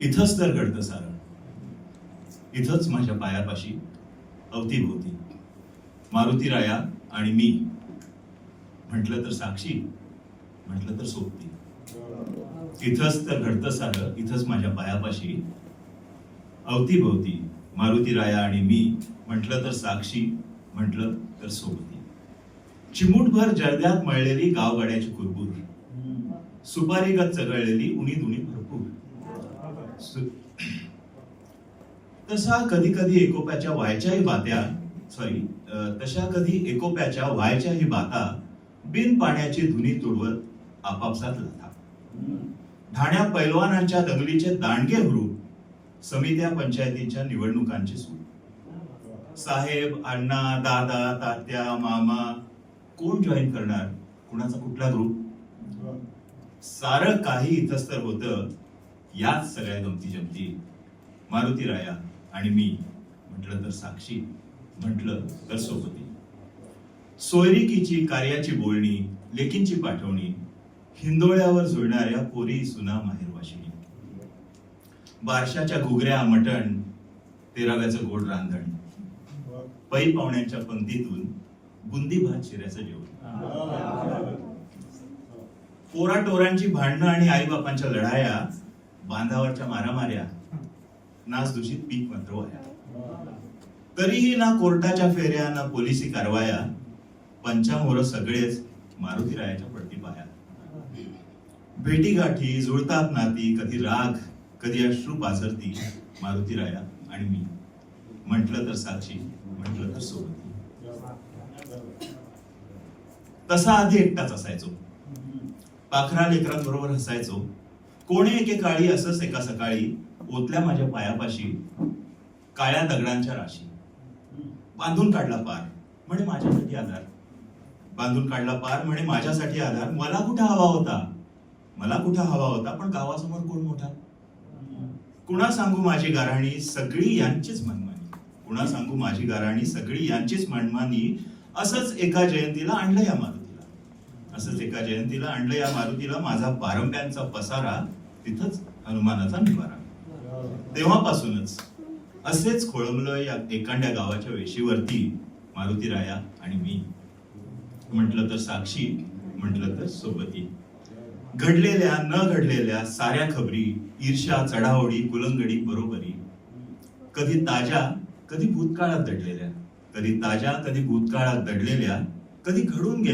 इथंच तर घडतं सारं, इथंच माझ्या पायापाशी अवतीभोवती मारुती राया आणि मी, म्हटलं तर साक्षी, म्हटलं तर सोबती. इथंच तर घडतं सारं, इथंच माझ्या पायापाशी अवतीभोवती मारुती राया आणि मी, म्हटलं तर साक्षी, म्हटलं तर सोबती. चिमूटभर जर्द्यात मळलेली गावगाड्याची कुरबूर, सुपारीगत चघळलेली उणी दुणी भरपूर. तसा कधी कधी एकोप्याच्या व्हायच्याही बात्या तशा कधी एकोप्याच्या व्हायच्याही बाता बिन पाण्याची धुनी तुडवत आपापसात लथा. ठाण्या पैलवानांच्या दंगलीचे दांडगे हुरू, समित्या पंचायतीच्या निवडणुकांची सूट. साहेब, अण्णा, दादा, तात्या, मामा, कोण जॉईन करणार, कुणाचा कुठला ग्रुप, सारं काही इथंच तर होतं. याच सगळ्या गमती जमती मारुती राया आणि मी, म्हटलं तर साक्षी, म्हटलं तर सोबती. सोयरिकीची कार्याची बोलणी, लेकींची पाठवणी, हिंदोळ्यावर जुळणाऱ्या पोरी सुना माहेरवाशिणी. बारशाच्या घुगऱ्या मटण, तेराव्याचं गोड रांधण, पै पाहुण्यांच्या पंक्तीतून बुंदी भात शिऱ्याचं जेवण. पोराटोरांची भांडणं आणि आईबापांच्या लढाया, बांधावरच्या मारामाऱ्या, नासदूषित पीक मात्र वाया. तरीही ना कोर्टाच्या फेऱ्या ना पोलिसी कारवाया, पंचामोर सगळेच मारुती रायाच्या पडती पाया. भेटीगाठी, जुळतात नाती, कधी राग कधी अश्रू पाझरती मारुती राया आणि मी, म्हटलं तर साक्षी, म्हटलं तर सोबती. तसा आधी एकटाच असायचो, पाखरा लेकरांबरोबर हसायचो. कोणे एकेकाळी असंच एका सकाळी ओतल्या माझ्या पायापाशी काळ्या दगडांच्या राशी. बांधून काढला पार म्हणे माझ्यासाठी आधार, बांधून काढला पार म्हणे माझ्यासाठी आधार. मला कुठं हवा होता, मला कुठं हवा होता, पण गावासमोर कोण मोठा. कुणा सांगू माझी गाऱ्हाणी सगळी यांचीच मनमानी, कुणा सांगू माझी गाऱ्हाणी सगळी यांचीच मनमानी. असंच एका जयंतीला आणलं या मारुतीला, असंच एका जयंतीला आणलं या मारुतीला. माझा पारंब्यांचा पसारा, तिथंच हनुमानाचा निवारा. तेव्हापासूनच असेच खोळंबलं या एखाद्या गावाच्या वेशीवरती मारुती राया आणि मी, म्हटलं तर साक्षी, म्हटलं तर सोबती. घडलेल्या न घडलेल्या साऱ्या खबरी, ईर्ष्या, चढाओढी, कुलंगडी, बरोबरी, कधी ताज्या कधी भूतकाळात दडलेल्या, कधी ताज्या कधी भूतकाळात दडलेल्या, कधी घडून गेल्या